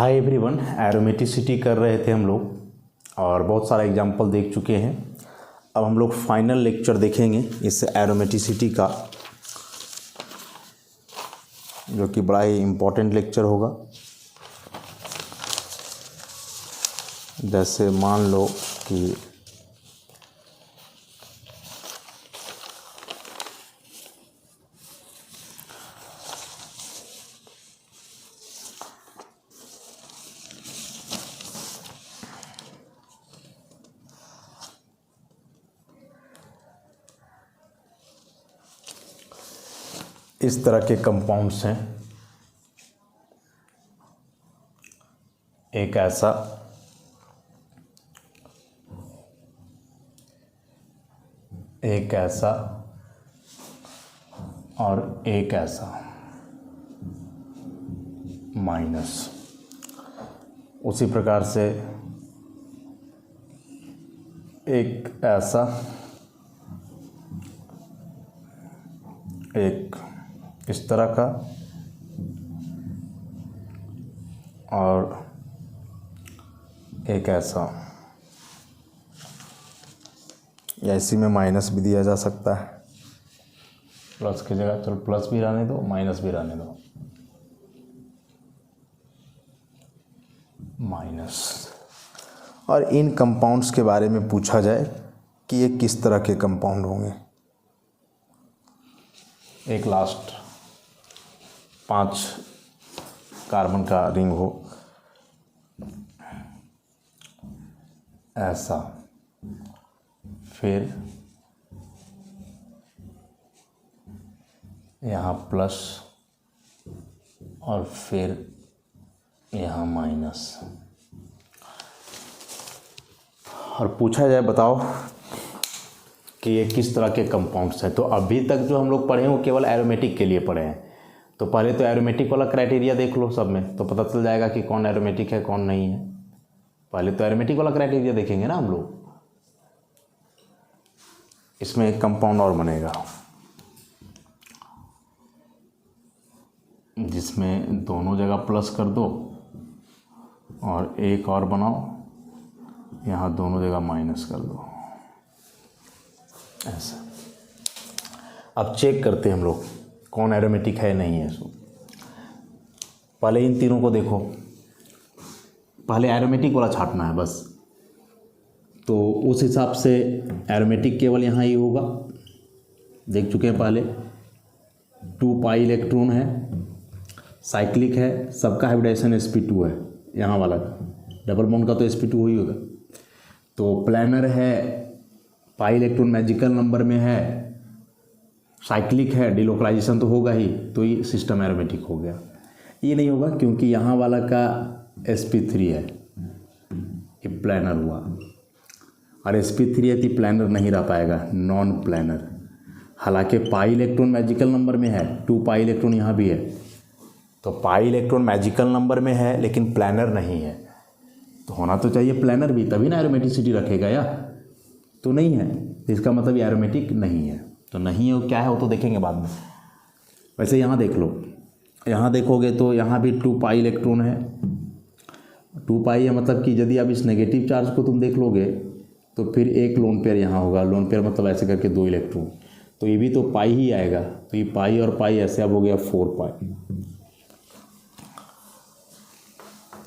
Hi everyone, aromaticity कर रहे थे हम लोग और बहुत सारा एग्जांपल देख चुके हैं। अब हम लोग फाइनल लेक्चर देखेंगे इस एरोमेटिसिटी का, जो कि बड़ा ही इम्पोर्टेंट लेक्चर होगा। जैसे मान लो कि इस तरह के कंपाउंड्स हैं, एक ऐसा, एक ऐसा और एक ऐसा माइनस। उसी प्रकार से एक ऐसा, एक इस तरह का और एक ऐसा, या इसी में माइनस भी दिया जा सकता है। प्लस की जगह चलो प्लस भी रहने दो, माइनस भी रहने दो, माइनस। और इन कंपाउंड्स के बारे में पूछा जाए कि ये किस तरह के कंपाउंड होंगे। एक लास्ट 5 कार्बन का रिंग हो, ऐसा, फिर यहाँ प्लस और फिर यहाँ माइनस। और पूछा जाए बताओ कि ये किस तरह के कंपाउंड्स हैं। तो अभी तक जो हम लोग पढ़े हैं वो केवल एरोमेटिक के लिए पढ़े हैं। तो पहले तो एरोमेटिक वाला क्राइटेरिया देख लो सब में, तो पता चल जाएगा कि कौन एरोमेटिक है कौन नहीं है। पहले तो एरोमेटिक वाला क्राइटेरिया देखेंगे ना हम लोग। इसमें एक कंपाउंड और बनेगा जिसमें दोनों जगह प्लस कर दो और एक और बनाओ, यहाँ दोनों जगह माइनस कर दो, ऐसा। अब चेक करते हैं हम लोग कौन एरोमेटिक है नहीं है। सो पहले इन तीनों को देखो, पहले एरोमेटिक वाला छांटना है बस। तो उस हिसाब से एरोमेटिक केवल यहाँ ही होगा, देख चुके हैं पहले। 2 पाई इलेक्ट्रॉन है, साइक्लिक है, सबका हाइब्रिडाइजेशन sp2 है, यहाँ वाला का डबल बॉन्ड का तो sp2 ही होगा। तो प्लानर है, पाई इलेक्ट्रॉन मैजिकल नंबर में है, साइक्लिक है, डिलोकलाइजेशन तो होगा ही, तो ये सिस्टम एरोमेटिक हो गया। ये नहीं होगा क्योंकि यहाँ वाला का sp3 है, ये प्लानर हुआ, और sp3 है तो प्लानर नहीं रह पाएगा, नॉन प्लानर। हालांकि पाई इलेक्ट्रॉन मैजिकल नंबर में है, 2 पाई इलेक्ट्रॉन यहाँ भी है, तो पाई इलेक्ट्रॉन मैजिकल नंबर में है लेकिन प्लानर नहीं है। तो होना तो चाहिए प्लानर भी, तभी ना एरोमेटिसिटी रखेगा, या तो नहीं है, तो इसका मतलब ये एरोमेटिक नहीं है। तो नहीं है वो क्या है वो तो देखेंगे बाद में। वैसे यहाँ देख लो, यहाँ देखोगे तो यहाँ भी 2 पाई इलेक्ट्रॉन है। 2 पाई है मतलब कि यदि आप इस नेगेटिव चार्ज को तुम देख लोगे तो फिर एक लोन पेयर यहाँ होगा, लोन पेयर मतलब ऐसे करके 2 इलेक्ट्रॉन, तो ये भी तो पाई ही आएगा। तो ये पाई और पाई ऐसे अब हो गया 4 पाई।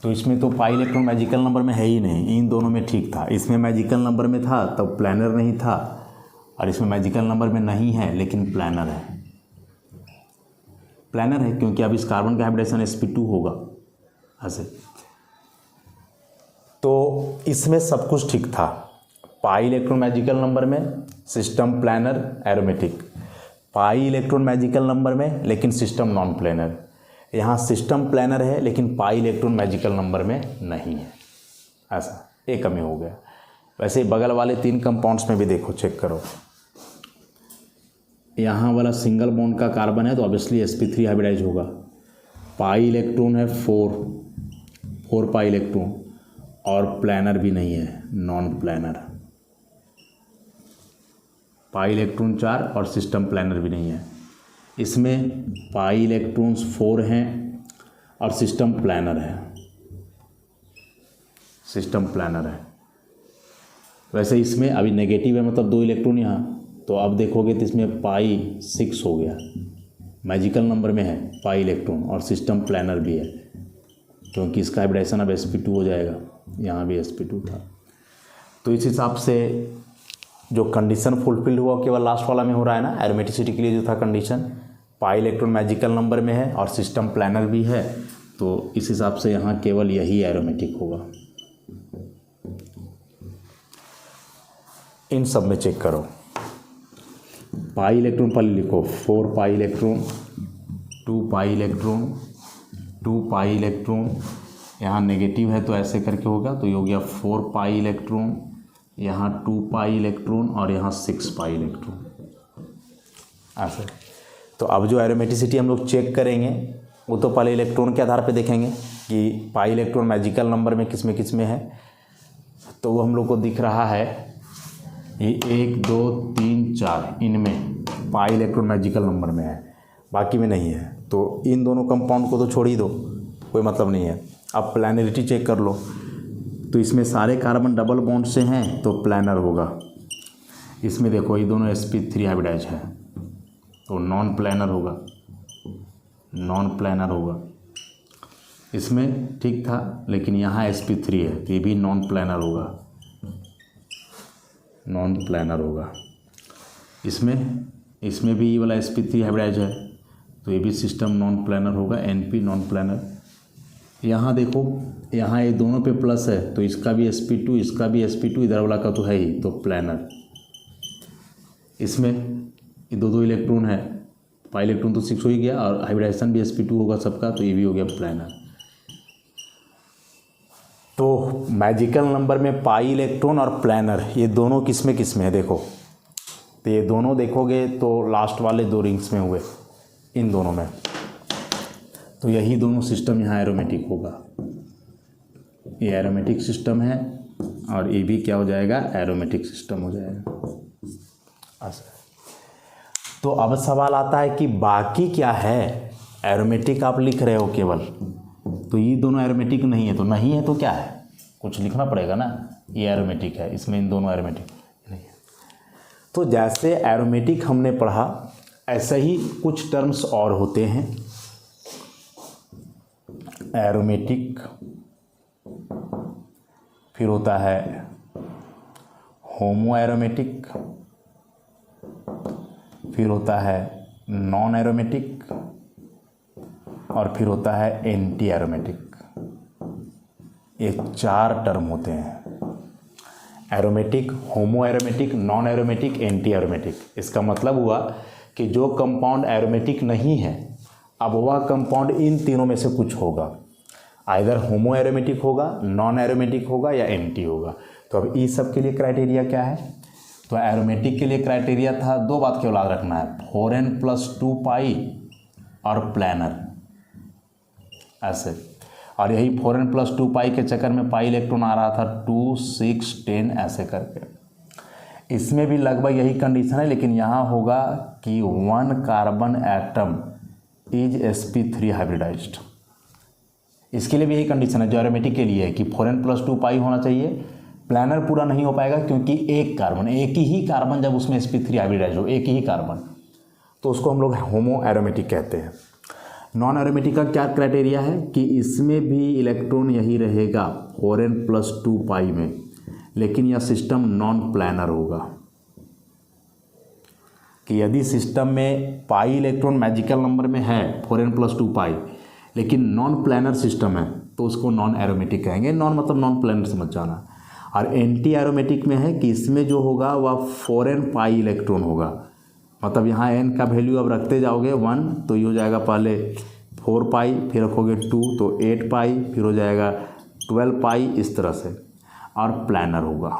तो इसमें तो पाई इलेक्ट्रॉन मैजिकल नंबर में है ही नहीं, इन दोनों में ठीक था। इसमें मैजिकल नंबर में था तब प्लानर नहीं था, और इसमें मैजिकल नंबर में नहीं है लेकिन प्लानर है। प्लानर है क्योंकि अब इस कार्बन का हाइब्रिडेशन sp2 होगा, ऐसे। तो इसमें सब कुछ ठीक था, पाई इलेक्ट्रॉन मैजिकल नंबर में, system planar aromatic. Pi electron magical number में लेकिन सिस्टम नॉन प्लानर। यहाँ सिस्टम प्लानर है लेकिन पाई इलेक्ट्रॉन मैजिकल नंबर में नहीं है, ऐसा एक कमी हो गया। वैसे बगल वाले 3 कंपाउंड्स में भी देखो, चेक करो। यहाँ वाला सिंगल बॉन्ड का कार्बन है तो ऑब्वियसली sp3 हाइब्रिडाइज होगा। पाई इलेक्ट्रॉन है 4 पाई इलेक्ट्रॉन, और प्लानर भी नहीं है, नॉन प्लानर। पाई इलेक्ट्रॉन 4 और सिस्टम प्लानर भी नहीं है। इसमें पाई इलेक्ट्रॉन्स 4 हैं और सिस्टम प्लानर है। सिस्टम प्लानर है। वैसे इसमें अभी नेगेटिव है, मतलब 2 इलेक्ट्रॉन यहाँ, तो अब देखोगे तो इसमें पाई 6 हो गया, मैजिकल नंबर में है पाई इलेक्ट्रॉन, और सिस्टम प्लानर भी है क्योंकि इसका हाइब्रिडाइजेशन अब sp2 हो जाएगा, यहाँ भी sp2 था। तो इस हिसाब से जो कंडीशन फुलफिल हुआ केवल लास्ट वाला में हो रहा है ना, एरोमेटिसिटी के लिए जो था कंडीशन, पाई इलेक्ट्रॉन मैजिकल नंबर में है और सिस्टम प्लानर भी है, तो इस हिसाब से यहाँ केवल यही एरोमेटिक होगा। इन सब में चेक करो, पाई इलेक्ट्रॉन पहले लिखो, 4 pi electron, 2 pi electron, 2 pi electron, यहाँ नेगेटिव है तो ऐसे करके होगा, तो ये हो गया 4 पाई इलेक्ट्रॉन, यहाँ 2 पाई इलेक्ट्रॉन और यहाँ 6 पाई इलेक्ट्रॉन, ऐसे। तो अब जो एरोमेटिसिटी हम लोग चेक करेंगे वो तो पहले इलेक्ट्रॉन के आधार पे देखेंगे कि पाई इलेक्ट्रॉन मैजिकल नंबर में किस में है, तो वो हम लोग को दिख रहा है ये 1 2 3 4 इनमें पाई इलेक्ट्रॉन मैजिकल नंबर में है, बाकी में नहीं है। तो इन दोनों कंपाउंड को तो छोड़ ही दो, कोई मतलब नहीं है। अब प्लानरिटी चेक कर लो, तो इसमें सारे कार्बन डबल बॉन्ड से हैं तो प्लानर होगा। इसमें देखो ये दोनों sp3 हाइब्रिडाइज है तो नॉन प्लानर होगा, नॉन प्लानर होगा। इसमें ठीक था, लेकिन यहाँ sp3 है तो ये भी नॉन प्लानर होगा, नॉन प्लानर होगा। इसमें भी ये वाला sp3 हाइब्रिडाइज है तो ये भी सिस्टम नॉन प्लानर होगा, np नॉन प्लानर। यहाँ देखो, यहाँ ये दोनों पे प्लस है तो इसका भी sp2, इसका भी sp2, इधर वाला का तो है ही, तो प्लानर। इसमें ये 2 इलेक्ट्रॉन है, पाई इलेक्ट्रॉन तो 6 हो ही गया, और हाइब्रिडाइजेशन भी sp2 होगा सबका, तो ये भी हो गया प्लानर। तो मैजिकल नंबर में पाई इलेक्ट्रॉन और प्लानर ये दोनों किस में है देखो, तो ये दोनों देखोगे तो लास्ट वाले 2 रिंग्स में हुए, इन दोनों में, तो यही दोनों सिस्टम यहाँ एरोमेटिक होगा। ये एरोमेटिक सिस्टम है और ये भी क्या हो जाएगा, एरोमेटिक सिस्टम हो जाएगा। ऐसा। तो अब सवाल आता है कि बाकी क्या है, एरोमेटिक आप लिख रहे हो केवल, तो ये दोनों एरोमेटिक नहीं है, तो नहीं है तो क्या है, कुछ लिखना पड़ेगा ना। ये एरोमेटिक है, इसमें इन दोनों एरोमेटिक नहीं है। तो जैसे एरोमेटिक हमने पढ़ा, ऐसे ही कुछ टर्म्स और होते हैं। एरोमेटिक, फिर होता है होमो एरोमेटिक, फिर होता है नॉन एरोमेटिक, और फिर होता है एंटी एरोमेटिक। ये 4 टर्म होते हैं, aromatic, homo aromatic, non aromatic, anti aromatic. इसका मतलब हुआ कि जो कंपाउंड एरोमेटिक नहीं है, अब वह कंपाउंड इन तीनों में से कुछ होगा, आइदर होमो एरोमेटिक होगा, नॉन एरोमेटिक होगा या एंटी होगा। तो अब इस सब के लिए क्राइटेरिया क्या है, तो एरोमेटिक के लिए क्राइटेरिया था 2 बात केवल याद रखना है, 4n+2 पाई और प्लानर, ऐसे। और यही 4n+2 पाई के चक्कर में पाई इलेक्ट्रॉन आ रहा था 2 6 10 ऐसे करके। इसमें भी लगभग यही कंडीशन है, लेकिन यहाँ होगा कि 1 carbon atom is sp3 hybridised. इसके लिए भी यही कंडीशन है जो एरोमेटिक के लिए है कि 4n+2 पाई होना चाहिए। प्लानर पूरा नहीं हो पाएगा क्योंकि एक ही कार्बन जब उसमें sp3 हाइब्रिडाइज हो, एक ही कार्बन, तो उसको हम लोग होमो एरोमेटिक कहते हैं। नॉन एरोमेटिक का क्या क्राइटेरिया है कि इसमें भी इलेक्ट्रॉन यही रहेगा 4n+2 पाई में, लेकिन यह सिस्टम नॉन प्लानर होगा। कि यदि सिस्टम में पाई इलेक्ट्रॉन मैजिकल नंबर में है 4n+2 पाई, लेकिन नॉन प्लानर सिस्टम है, तो उसको नॉन एरोमेटिक कहेंगे। नॉन मतलब नॉन प्लानर समझ जाना। और एंटी एरोमेटिक में है कि इसमें जो होगा वह 4n पाई इलेक्ट्रॉन होगा, मतलब यहाँ n का वैल्यू अब रखते जाओगे 1, तो ये हो जाएगा पहले 4 पाई, फिर रखोगे 2 तो 8 पाई, फिर हो जाएगा 12 पाई, इस तरह से, और प्लानर होगा।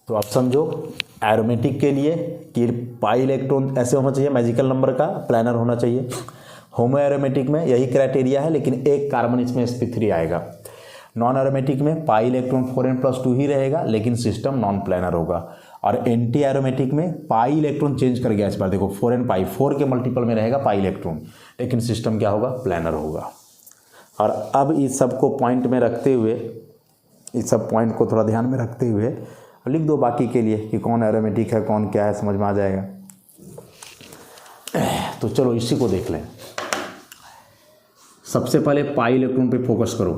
तो आप समझो एरोमेटिक के लिए कि पाई इलेक्ट्रॉन ऐसे होना चाहिए मैजिकल नंबर का, प्लानर होना चाहिए। होमो एरोमेटिक में यही क्राइटेरिया है, लेकिन एक कार्बन इसमें sp3 आएगा। नॉन एरोमेटिक में पाई इलेक्ट्रॉन 4n+2 ही रहेगा, लेकिन सिस्टम नॉन प्लानर होगा। और एंटी एरोमेटिक में पाई इलेक्ट्रॉन चेंज कर गया इस बार, देखो 4n पाई, 4 के मल्टीपल में रहेगा पाई इलेक्ट्रॉन, लेकिन सिस्टम क्या होगा, प्लानर होगा। और अब इस सब को पॉइंट में रखते हुए, इस सब पॉइंट को थोड़ा ध्यान में रखते हुए लिख दो बाकी के लिए कि कौन एरोमेटिक है कौन क्या है, समझ में आ जाएगा। तो चलो इसी को देख लें। सबसे पहले पाई इलेक्ट्रॉन पे फोकस करो।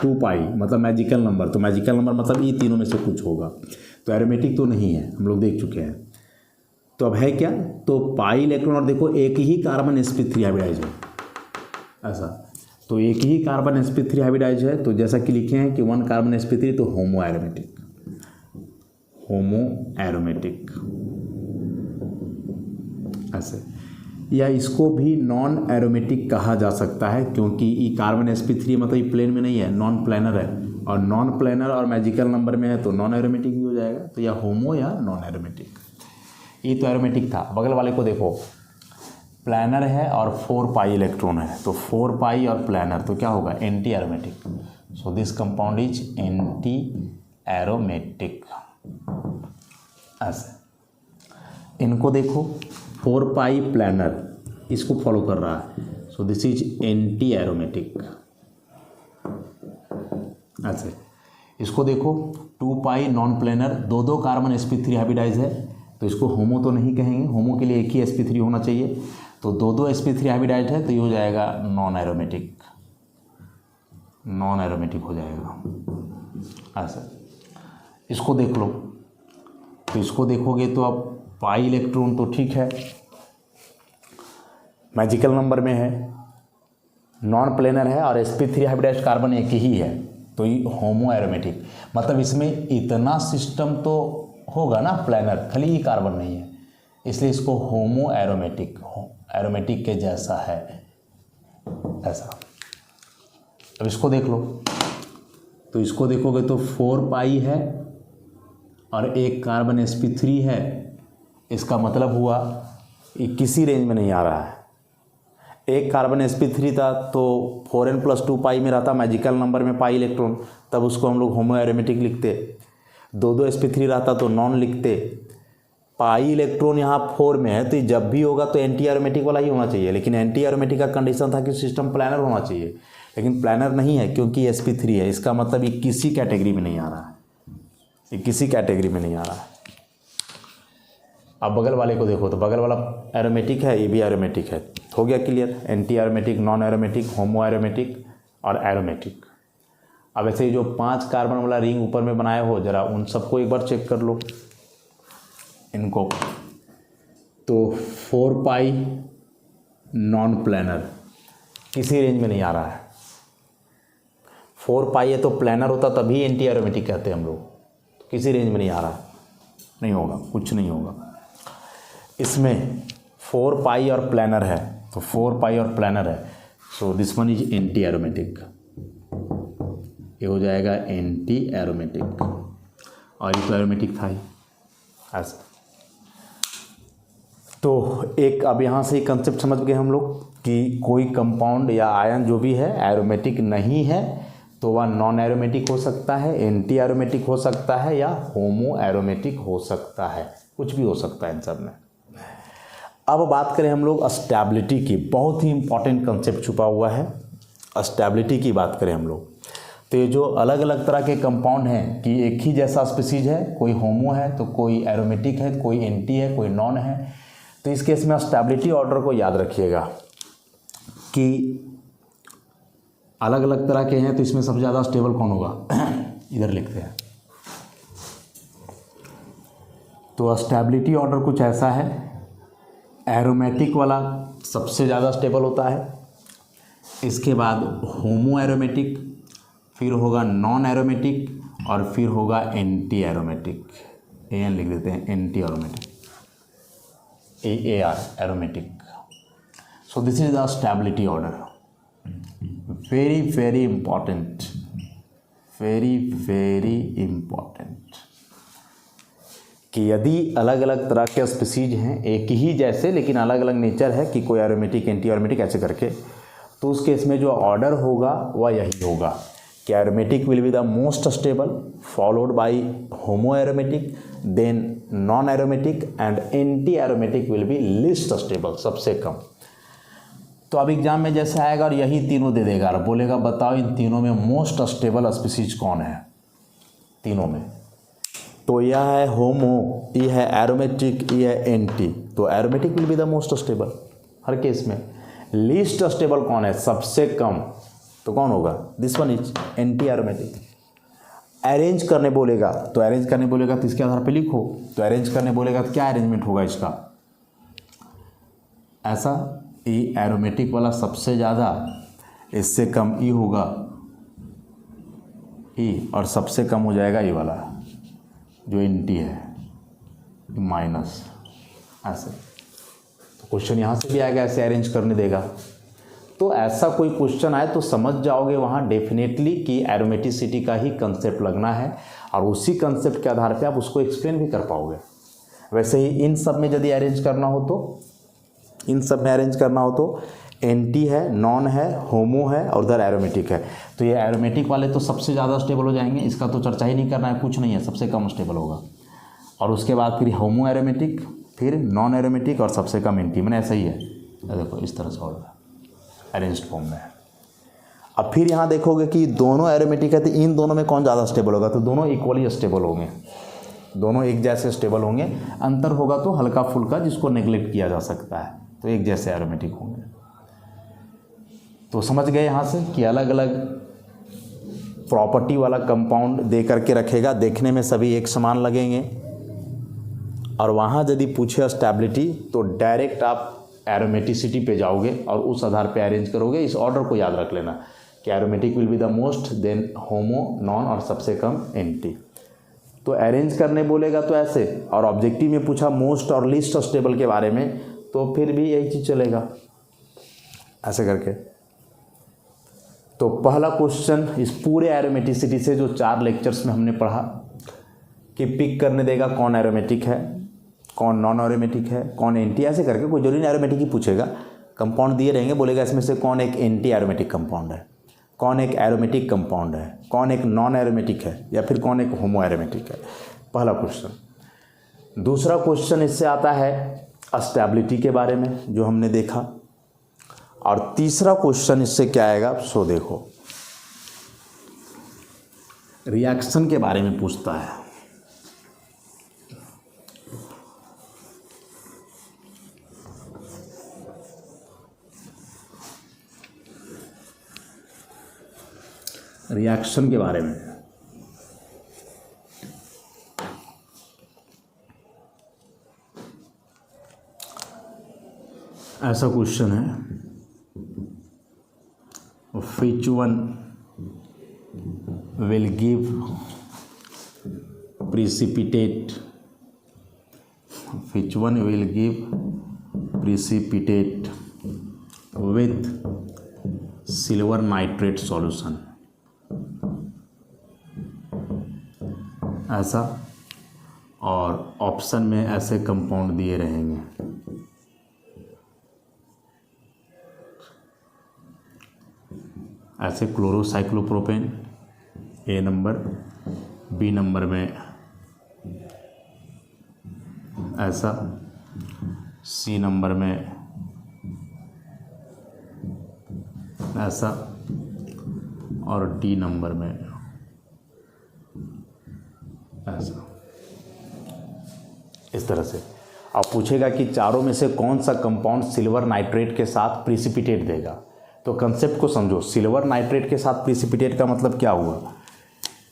2 पाई मतलब मैजिकल नंबर, तो मैजिकल नंबर मतलब ये तीनों में से कुछ होगा, तो एरोमेटिक तो नहीं है, हम लोग देख चुके हैं। तो अब है क्या, तो पाई इलेक्ट्रॉन और देखो एक ही कार्बन sp3 हाइब्रिडाइज है ऐसा, तो एक ही कार्बन sp3 हाइब्रिडाइज है, तो जैसा कि लिखे हैं कि 1 कार्बन sp3 तो होमो एरोमेटिक, होमो एरोमेटिक ऐसे, या इसको भी नॉन एरोमेटिक कहा जा सकता है क्योंकि ये कार्बन sp3 मतलब ये प्लेन में नहीं है, नॉन प्लेनर है, और नॉन प्लेनर और मैजिकल नंबर में है तो नॉन एरोमेटिक भी हो जाएगा, तो या होमो या नॉन एरोमेटिक। ये तो एरोमेटिक था। बगल वाले को देखो, प्लानर है और 4 पाई इलेक्ट्रॉन है, तो 4 पाई और प्लानर तो क्या होगा, anti aromatic. So this compound is anti aromatic ऐसे। इनको देखो 4 पाई प्लानर इसको फॉलो कर रहा है, so this is anti aromatic ऐसे। इसको देखो 2 pi non planar, 2 carbon sp3 hybridize है, तो इसको होमो तो नहीं कहेंगे, होमो के लिए एक ही sp3 होना चाहिए, तो 2 sp3 हाइब्रिडाइज है, तो ये हो जाएगा नॉन एरोमेटिक, नॉन एरोमेटिक हो जाएगा ऐसा। इसको देख लो, तो इसको देखोगे तो अब पाई इलेक्ट्रॉन तो ठीक है, मैजिकल नंबर में है, नॉन प्लेनर है और sp3 हाइब्रिडाइज कार्बन एक ही है, तो ये होमो एरोमेटिक, मतलब इसमें इतना सिस्टम तो होगा ना प्लेनर, खाली ही कार्बन नहीं है, इसलिए इसको होमो एरोमेटिक, एरोमेटिक के जैसा है ऐसा। अब इसको देख लो, तो इसको देखोगे तो 4 पाई है और एक कार्बन sp3 है, इसका मतलब हुआ ये किसी रेंज में नहीं आ रहा है। एक कार्बन sp3 था तो 4n+2 पाई में रहता मैजिकल नंबर में पाई इलेक्ट्रॉन, तब उसको हम लोग होमो एरोमेटिक लिखते। 2 sp3 रहता तो नॉन लिखते। पाई इलेक्ट्रॉन यहाँ 4 में है, तो जब भी होगा तो एंटी एरोमेटिक वाला ही होना चाहिए, लेकिन एंटी एरोमेटिक का कंडीशन था कि सिस्टम प्लानर होना चाहिए, लेकिन प्लानर नहीं है क्योंकि sp3 है, इसका मतलब ये किसी कैटेगरी में नहीं आ रहा है, ये किसी कैटेगरी में नहीं आ रहा है। अब बगल वाले को देखो, तो बगल वाला एरोमेटिक है, ये भी एरोमेटिक है, हो गया clear. Anti aromatic, non aromatic, homo aromatic और एरोमेटिक। अब ऐसे ही जो 5 कार्बन वाला रिंग ऊपर में बनाए हो, जरा उन सबको एक बार चेक कर लो इनको। तो 4 पाई नॉन प्लेनर किसी रेंज में नहीं आ रहा है। 4 पाई है तो प्लेनर होता तभी एंटी एरोमेटिक कहते हैं हम लोग, तो किसी रेंज में नहीं आ रहा है, नहीं होगा, कुछ नहीं होगा। इसमें 4 पाई और प्लेनर है, तो 4 पाई और प्लेनर है, so this one is anti aromatic, ये हो जाएगा एंटी एरोमेटिक, और ये तो एरोमेटिक था ही ऐसा। तो एक अब यहाँ से कंसेप्ट समझ गए हम लोग कि कोई कंपाउंड या आयन जो भी है एरोमेटिक नहीं है तो वह नॉन एरोमेटिक हो सकता है, एंटी एरोमेटिक हो सकता है, या होमो एरोमेटिक हो सकता है, कुछ भी हो सकता है इन सब में। अब बात करें हम लोग स्टेबिलिटी की, बहुत ही इंपॉर्टेंट कंसेप्ट छुपा हुआ है, स्टेबिलिटी की बात करें हम लोग। तो ये जो अलग अलग तरह के कंपाउंड हैं कि एक ही जैसा स्पीसीज है, कोई होमो है तो कोई एरोमेटिक है, कोई एंटी है, कोई नॉन है, तो इस केस में स्टेबिलिटी ऑर्डर को याद रखिएगा कि अलग अलग तरह के हैं, तो इसमें सबसे ज़्यादा स्टेबल कौन होगा इधर लिखते हैं। तो स्टेबिलिटी ऑर्डर कुछ ऐसा है, एरोमेटिक वाला सबसे ज़्यादा स्टेबल होता है, इसके बाद होमो एरोमेटिक, फिर होगा नॉन एरोमेटिक और फिर होगा एंटी एरोमेटिक। एन लिख देते हैं, anti aromatic, AAR aromatic. So this is the stability order, very very important, very very important, कि यदि अलग अलग तरह के स्पीसीज हैं एक ही जैसे लेकिन अलग अलग नेचर है कि कोई एरोमेटिक एंटी एरोमेटिक ऐसे करके, तो उस केस में जो ऑर्डर होगा वह यही होगा कि aromatic will be the most stable, followed by homo aromatic, then non aromatic and anti aromatic will be least stable, सबसे कम। तो अब एग्जाम में जैसे आएगा और यही तीनों दे देगा और बोलेगा बताओ इन तीनों में मोस्ट स्टेबल स्पीसीज कौन है तीनों में, तो यह है होमो, यह है एरोमेटिक, यह है एंटी। तो aromatic will be the most stable her case में। लीस्ट स्टेबल कौन है, सबसे कम, तो कौन होगा, this one is anti aromatic. Arrange करने बोलेगा तो अरेंज करने बोलेगा तो इसके आधार पे लिखो, तो अरेंज करने बोलेगा तो क्या अरेंजमेंट होगा इसका, ऐसा ई एरोमेटिक वाला सबसे ज़्यादा, इससे कम ई होगा ई, और सबसे कम हो जाएगा ई वाला जो एंटी है माइनस, ऐसे। तो क्वेश्चन यहाँ से भी आएगा, ऐसे अरेंज करने देगा। तो ऐसा कोई क्वेश्चन आए तो समझ जाओगे वहाँ डेफिनेटली कि एरोमेटिसिटी का ही कंसेप्ट लगना है, और उसी कंसेप्ट के आधार पे आप उसको एक्सप्लेन भी कर पाओगे। वैसे ही इन सब में यदि अरेंज करना हो तो, इन सब में अरेंज करना हो तो एंटी है, नॉन है, होमो है और उधर एरोमेटिक है। तो ये एरोमेटिक वाले तो सबसे ज़्यादा स्टेबल हो जाएंगे, इसका तो चर्चा ही नहीं करना है, कुछ नहीं है, सबसे कम स्टेबल होगा। और उसके बाद फिर होमो एरोमेटिक, फिर नॉन एरोमेटिक और सबसे कम एंटी, मैंने ऐसा ही है। देखो इस तरह से होगा अरेंज्ड फॉर्म में। अब फिर यहाँ देखोगे कि दोनों एरोमेटिक है तो इन दोनों में कौन ज़्यादा स्टेबल होगा, तो दोनों इक्वली स्टेबल होंगे, दोनों एक जैसे स्टेबल होंगे। अंतर होगा तो हल्का फुल्का जिसको नेग्लेक्ट किया जा सकता है, तो एक जैसे एरोमेटिक होंगे। तो समझ गए यहाँ से कि अलग अलग प्रॉपर्टी वाला कंपाउंड दे करके रखेगा, देखने में सभी एक समान लगेंगे, और वहाँ यदि पूछे स्टेबिलिटी तो डायरेक्ट आप एरोमेटिसिटी पे जाओगे और उस आधार पे अरेंज करोगे। इस ऑर्डर को याद रख लेना कि aromatic will be the most, then homo, non और सबसे कम एंटी। तो अरेंज करने बोलेगा तो ऐसे, और ऑब्जेक्टिव में पूछा मोस्ट और लीस्ट स्टेबल के बारे में तो फिर भी यही चीज़ चलेगा, ऐसे करके। तो पहला क्वेश्चन इस पूरे एरोमेटिसिटी से जो 4 लेक्चर्स में हमने पढ़ा कि पिक करने देगा कौन एरोमेटिक है, कौन नॉन एरोमेटिक है, कौन एंटी, ऐसे करके। कोई जरूरी नहीं एरोमेटिक ही पूछेगा, कंपाउंड दिए रहेंगे, बोलेगा इसमें से कौन एक एंटी एरोमेटिक कंपाउंड है, कौन एक एरोमेटिक कंपाउंड है, कौन एक नॉन एरोमेटिक है, या फिर कौन एक होमो एरोमेटिक है। पहला क्वेश्चन। दूसरा क्वेश्चन इससे आता है स्टेबिलिटी के बारे में जो हमने देखा, और तीसरा क्वेश्चन इससे क्या आएगा, सो देखो रिएक्शन के बारे में पूछता है। रिएक्शन के बारे में ऐसा क्वेश्चन है, which one will give precipitate, which one will give precipitate with silver nitrate solution, ऐसा। और ऑप्शन में ऐसे कंपाउंड दिए रहेंगे, ऐसे क्लोरोसाइक्लोप्रोपेन ए नंबर, बी नंबर में ऐसा, सी नंबर में ऐसा, और डी नंबर में ऐसा, इस तरह से। अब पूछेगा कि चारों में से कौन सा कंपाउंड सिल्वर नाइट्रेट के साथ प्रिसिपिटेट देगा। तो कंसेप्ट को समझो, सिल्वर नाइट्रेट के साथ प्रिसिपिटेट का मतलब क्या हुआ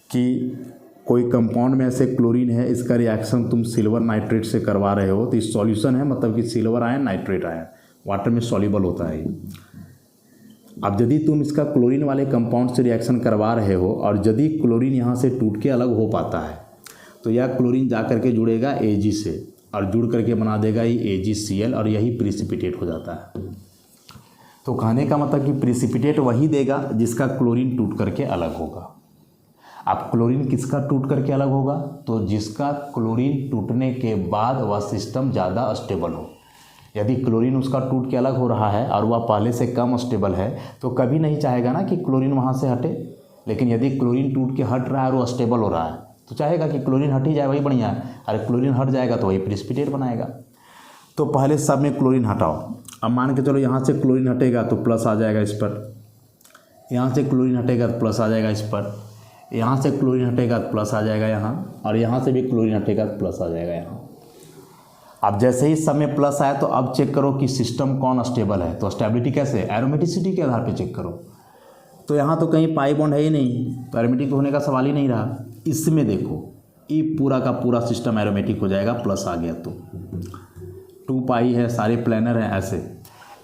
कि कोई कंपाउंड में ऐसे क्लोरीन है, इसका रिएक्शन तुम सिल्वर नाइट्रेट से करवा रहे हो, तो इस सॉल्यूशन है, मतलब कि silver ion nitrate ion water में सॉल्युबल होता है। अब यदि तुम इसका क्लोरीन वाले कंपाउंड से रिएक्शन करवा रहे हो और यदि क्लोरीन यहाँ से टूट के अलग हो पाता है तो यह क्लोरीन जा करके जुड़ेगा Ag से और जुड़ करके बना देगा ये AgCl और यही प्रिसिपिटेट हो जाता है। तो कहने का मतलब कि प्रिसिपिटेट वही देगा जिसका क्लोरीन टूट करके अलग होगा। अब क्लोरीन किसका टूट करके अलग होगा, तो जिसका क्लोरीन टूटने के बाद वह सिस्टम ज़्यादा स्टेबल हो। यदि क्लोरीन उसका टूट के अलग हो रहा है और वह पहले से कम स्टेबल है तो कभी नहीं चाहेगा ना कि क्लोरीन वहाँ से हटे। लेकिन यदि क्लोरीन टूट के हट रहा है और वो स्टेबल हो रहा है तो चाहेगा कि क्लोरीन हट ही जाए, वही बढ़िया है। अरे क्लोरीन हट जाएगा तो वही प्रिसिपिटेट बनाएगा। तो पहले सब में क्लोरीन हटाओ। अब मान के चलो यहाँ से क्लोरीन हटेगा तो प्लस आ जाएगा इस पर, यहाँ से क्लोरीन हटेगा तो प्लस आ जाएगा इस पर, यहाँ से क्लोरीन हटेगा तो प्लस आ जाएगा यहाँ, और यहाँ से भी क्लोरीन हटेगा तो प्लस आ जाएगा यहाँ। अब जैसे ही सब में प्लस आया तो अब चेक करो कि सिस्टम कौन स्टेबल है। तो स्टेबिलिटी कैसे, एरोमेटिसिटी के आधार पे चेक करो। तो यहाँ तो कहीं पाई बॉन्ड है ही नहीं, तो एरोमेटिक होने का सवाल ही नहीं रहा। इसमें देखो ये पूरा का पूरा सिस्टम एरोमेटिक हो जाएगा, प्लस आ गया तो 2 पाई है, सारे प्लानर हैं ऐसे।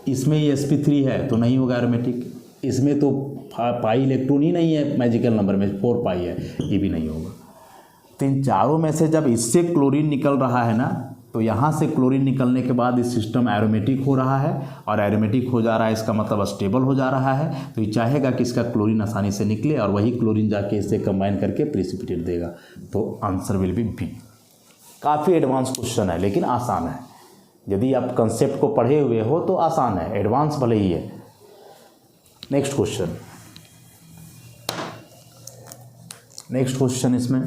इसमें ये sp3 है तो नहीं होगा एरोमेटिक। इसमें तो पाई इलेक्ट्रॉन ही नहीं है मैजिकल नंबर में, 4 पाई है, ये भी नहीं होगा। तो इन चारों में से जब इससे क्लोरीन निकल रहा है ना, तो यहाँ से क्लोरीन निकलने के बाद इस सिस्टम एरोमेटिक हो रहा है, और एरोमेटिक हो जा रहा है इसका मतलब स्टेबल हो जा रहा है। तो ये चाहेगा कि इसका क्लोरीन आसानी से निकले, और वही क्लोरीन जाके इससे कंबाइन करके प्रेसिपिटेट देगा। तो आंसर विल बी बी। काफ़ी एडवांस क्वेश्चन है लेकिन आसान है। यदि आप कंसेप्ट को पढ़े हुए हो तो आसान है, एडवांस भले ही है। नेक्स्ट क्वेश्चन इसमें,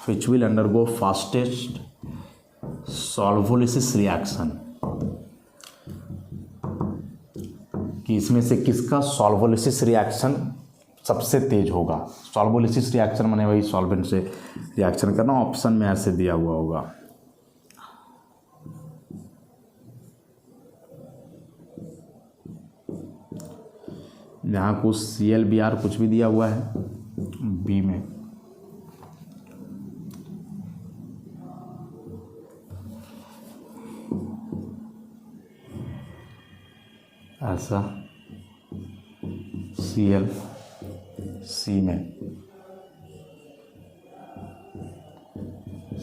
which will undergo fastest solvolysis reaction, कि इसमें से किसका सॉल्वोलिसिस रिएक्शन सबसे तेज होगा। सॉल्वोलिसिस रिएक्शन माने वही सॉल्वेंट से रिएक्शन करना। ऑप्शन में ऐसे दिया हुआ होगा, यहाँ कुछ ClBr कुछ भी दिया हुआ है बी में। ऐसा Cl सी में,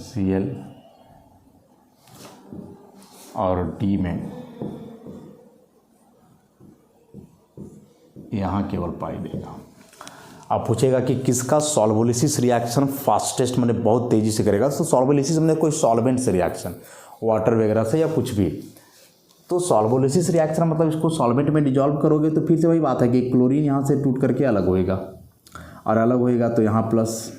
Cl और डी में यहाँ केवल पाई देगा। अब पूछेगा कि किसका सॉल्वोलिसिस रिएक्शन फास्टेस्ट मैंने बहुत तेज़ी से करेगा। तो सॉल्वोलिसिस मैंने कोई सॉल्वेंट से रिएक्शन, वाटर वगैरह से या कुछ भी। तो सॉल्वोलिसिस रिएक्शन मतलब इसको सॉल्वेंट में डिजॉल्व करोगे तो फिर से वही बात है कि क्लोरीन यहाँ से टूट करके अलग होएगा, और अलग होएगा तो यहाँ प्लस,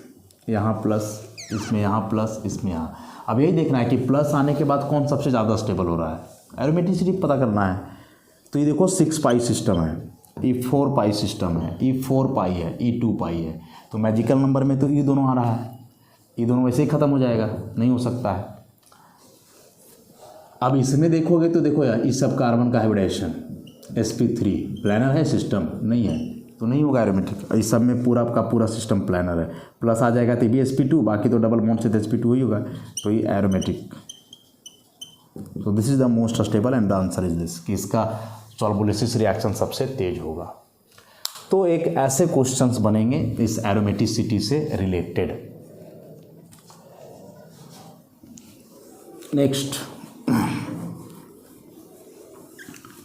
इसमें यहाँ प्लस, इसमें यहाँ। अब यही देखना है कि प्लस आने के बाद कौन सबसे ज़्यादा स्टेबल हो रहा है, एरोमेटिसिटी पता करना है। तो ये देखो 6 पाई सिस्टम है, ये 4 पाई सिस्टम है, ये 4 पाई है, ये 2 पाई है। तो मैजिकल नंबर में तो ये दोनों आ रहा है, ये दोनों वैसे ही ख़त्म हो जाएगा, नहीं हो सकता है। अब इसमें देखोगे तो देखो यार, इस सब कार्बन का हाइब्रिडेशन sp3 प्लानर है, सिस्टम नहीं है तो नहीं होगा एरोमेटिक। इस सब में पूरा का पूरा सिस्टम प्लानर है, प्लस आ जाएगा तो भी sp2, बाकी तो डबल बॉन्ड से तो sp2 ही होगा, तो ये एरोमेटिक। तो this is the most stable and the answer is this, कि इसका सॉल्वोलिसिस रिएक्शन सबसे तेज होगा। तो एक ऐसे क्वेश्चंस बनेंगे इस एरोमेटिसिटी से रिलेटेड। नेक्स्ट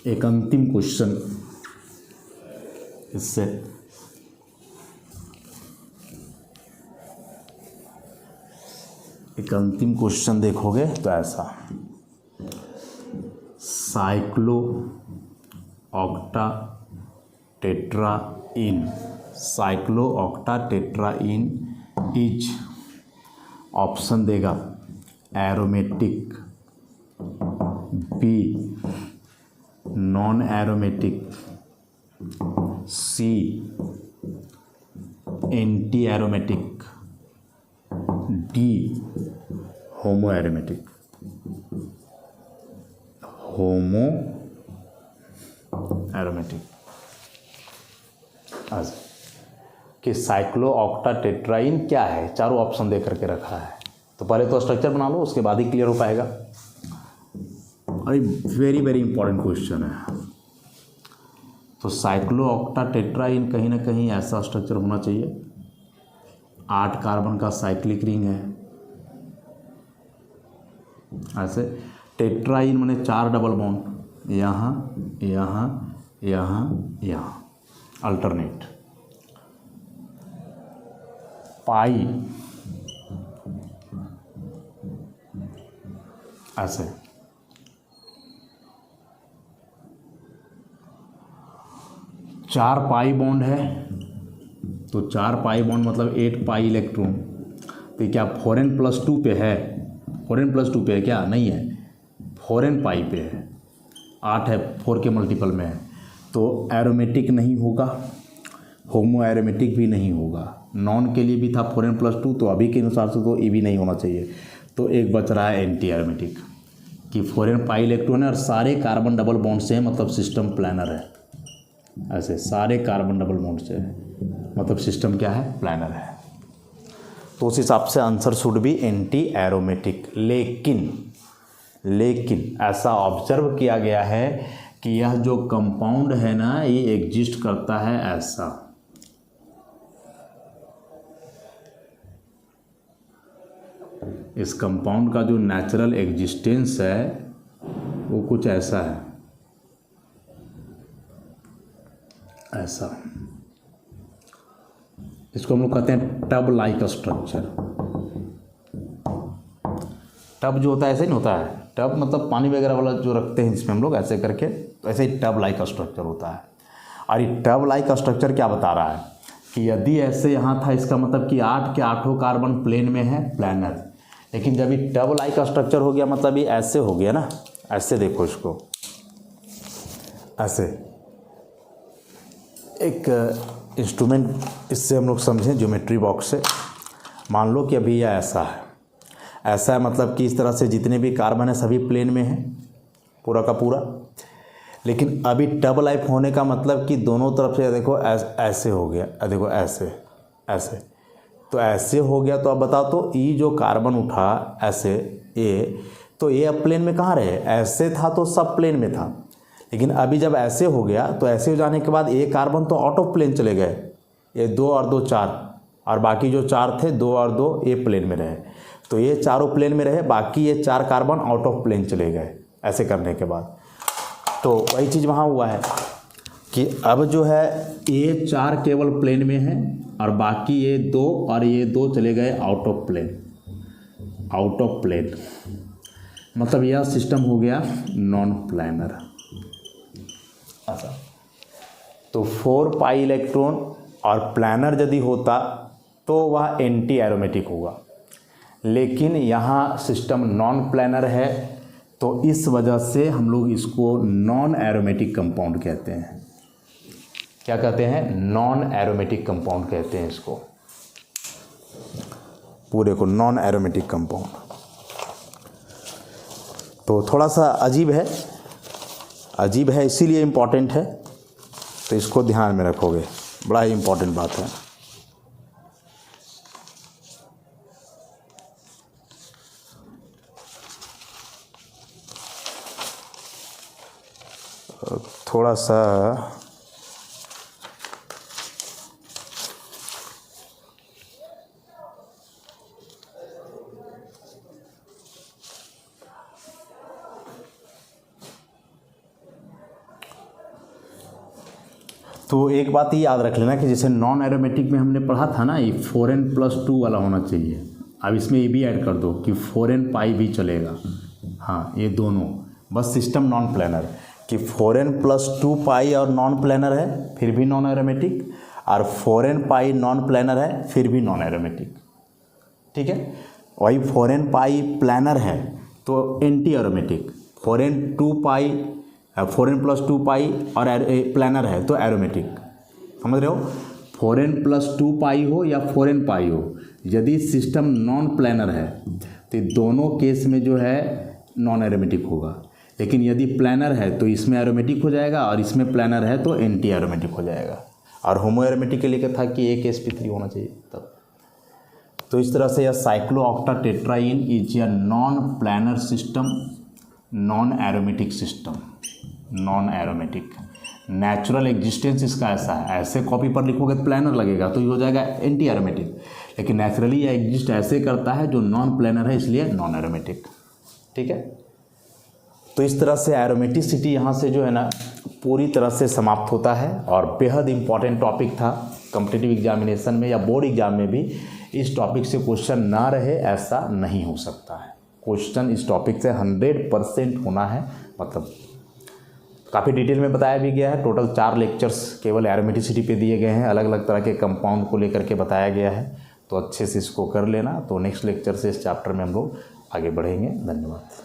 एक अंतिम क्वेश्चन इससे, एक अंतिम क्वेश्चन देखोगे तो ऐसा, cyclooctatetraene, cyclooctatetraene is, option देगा aromatic, B non aromatic, C anti aromatic, D homo aromatic. Homo aromatic आज कि साइक्लो ऑक्टा टेट्राइन क्या है, चारों ऑप्शन दे करके रखा है। तो पहले तो स्ट्रक्चर बना लो, उसके बाद ही क्लियर हो पाएगा। अरे वेरी वेरी इंपॉर्टेंट क्वेश्चन है। तो साइक्लो ऑक्टा टेट्राइन कहीं ना कहीं ऐसा स्ट्रक्चर होना चाहिए, 8 कार्बन का साइक्लिक रिंग है ऐसे। टेट्राइन माने 4 डबल बॉन्ड, यहाँ यहाँ यहाँ यहाँ, अल्टरनेट। पाई ऐसे, 4 पाई बॉन्ड है, तो 4 पाई बॉन्ड मतलब 8 पाई इलेक्ट्रॉन। तो क्या 4n+2 पे है? 4n+2 पे है क्या? नहीं है, 4n पाई पे है, 8 है, 4 के मल्टीपल में है, तो एरोमेटिक नहीं होगा, होमो एरोमेटिक भी नहीं होगा। नॉन के लिए भी था 4n+2, तो अभी के अनुसार से तो ये भी नहीं होना चाहिए। तो एक बच रहा है एंटी एरोमेटिक कि 4n पाई इलेक्ट्रॉन है और सारे कार्बन डबल बॉन्ड से है, मतलब सिस्टम प्लानर है। ऐसे सारे कार्बन डबल बॉन्ड से है, मतलब सिस्टम क्या है? प्लानर है। तो उस हिसाब से answer should be anti aromatic. लेकिन ऐसा ऑब्जर्व किया गया है कि यह जो कंपाउंड है ना, ये एग्जिस्ट करता है ऐसा। इस कंपाउंड का जो नेचुरल एग्जिस्टेंस है वो कुछ ऐसा है, ऐसा। इसको हम लोग कहते हैं टब लाइक स्ट्रक्चर। टब जो होता है ऐसे ही नहीं होता है, टब मतलब पानी वगैरह वाला जो रखते हैं जिसमें हम लोग ऐसे करके, तो ऐसे ही टब लाइक स्ट्रक्चर होता है। और ये टब लाइक स्ट्रक्चर क्या बता रहा है कि यदि ऐसे यहाँ था, इसका मतलब कि 8 के 8 कार्बन प्लेन में है, प्लानर। लेकिन जब ये टब लाइक स्ट्रक्चर हो गया, मतलब ये ऐसे हो गया ना, ऐसे देखो इसको, ऐसे एक इंस्ट्रूमेंट इससे हम लोग समझें, ज्योमेट्री बॉक्स से। मान लो कि अभी यह ऐसा है, ऐसा है मतलब कि इस तरह से जितने भी कार्बन है सभी प्लेन में है, पूरा का पूरा। लेकिन अभी टब लाइफ होने का मतलब कि दोनों तरफ से देखो ऐसे हो गया, देखो ऐसे ऐसे, तो ऐसे हो गया। तो अब बताओ, तो ये जो कार्बन उठा ऐसे, ये तो ये अब प्लेन में कहाँ रहे? ऐसे था तो सब प्लेन में था, लेकिन अभी जब ऐसे हो गया तो ऐसे हो जाने के बाद ये कार्बन तो आउट ऑफ प्लेन चले गए। ये 2 और 2 4, और बाकी जो 4 थे 2 और 2 ये प्लेन में रहे, तो ये चारों प्लेन में रहे, बाकी ये 4 कार्बन आउट ऑफ प्लेन चले गए ऐसे करने के बाद। तो वही चीज़ वहाँ हुआ है कि अब जो है ये 4 केवल प्लेन में है और बाकी ये 2 और ये 2 चले गए out of plane, out of plane. मतलब यह सिस्टम हो गया नॉन प्लानर। अच्छा, तो 4 पाई इलेक्ट्रॉन और प्लानर यदि होता तो वह एंटी एरोमेटिक होगा, लेकिन यहाँ सिस्टम नॉन प्लानर है, तो इस वजह से हम लोग इसको नॉन एरोमेटिक कंपाउंड कहते हैं। क्या कहते हैं? नॉन एरोमेटिक कंपाउंड कहते हैं इसको, पूरे को नॉन एरोमेटिक कंपाउंड। तो थोड़ा सा अजीब है, इसीलिए इम्पॉर्टेंट है, तो इसको ध्यान में रखोगे, बड़ा ही इम्पॉर्टेंट बात है। थोड़ा सा तो एक बात ये याद रख लेना कि जैसे नॉन एरोमेटिक में हमने पढ़ा था ना, ये 4n+2 वाला होना चाहिए। अब इसमें ये भी ऐड कर दो कि 4n पाई भी चलेगा। हाँ, ये दोनों, बस सिस्टम नॉन प्लानर कि 4n+2 पाई और नॉन प्लानर है फिर भी नॉन एरोमेटिक, और 4n पाई नॉन प्लानर है फिर भी नॉन एरोमेटिक। ठीक है, वही 4n पाई प्लानर है तो एंटी एरोमेटिक, 4n+2 पाई और प्लानर है तो एरोमेटिक। समझ रहे हो? 4n+2 पाई हो या 4n पाई हो, यदि सिस्टम नॉन प्लानर है तो दोनों केस में जो है नॉन एरोमेटिक होगा, लेकिन यदि प्लानर है तो इसमें एरोमेटिक हो जाएगा और इसमें प्लानर है तो एंटी एरोमेटिक हो जाएगा। और होमो एरोमेटिक के लिए था कि एक sp3 होना चाहिए तब। तो इस तरह से यह cyclooctatetraene is a non planar system, non aromatic system, non aromatic. Natural existence इसका ऐसा है, ऐसे कॉपी पर लिखोगे तो प्लानर लगेगा तो ये हो जाएगा एंटी एरोमेटिक, लेकिन नेचुरली यह एग्जिस्ट ऐसे करता है जो नॉन प्लानर है, इसलिए नॉन एरोमेटिक। ठीक है, तो इस तरह से एरोमेटिसिटी यहाँ से जो है ना पूरी तरह से समाप्त होता है। और बेहद इम्पॉर्टेंट टॉपिक था कॉम्पिटिटिव एग्जामिनेशन में या बोर्ड एग्जाम में भी, इस टॉपिक से क्वेश्चन ना रहे ऐसा नहीं हो सकता है। क्वेश्चन इस टॉपिक से 100% होना है, मतलब काफ़ी डिटेल में बताया भी गया है। टोटल 4 लेक्चर्स केवल एरोमेटिसिटी पे दिए गए हैं, अलग अलग तरह के कंपाउंड को लेकर के बताया गया है, तो अच्छे से इसको कर लेना। तो नेक्स्ट लेक्चर से इस चैप्टर में हम लोग आगे बढ़ेंगे। धन्यवाद।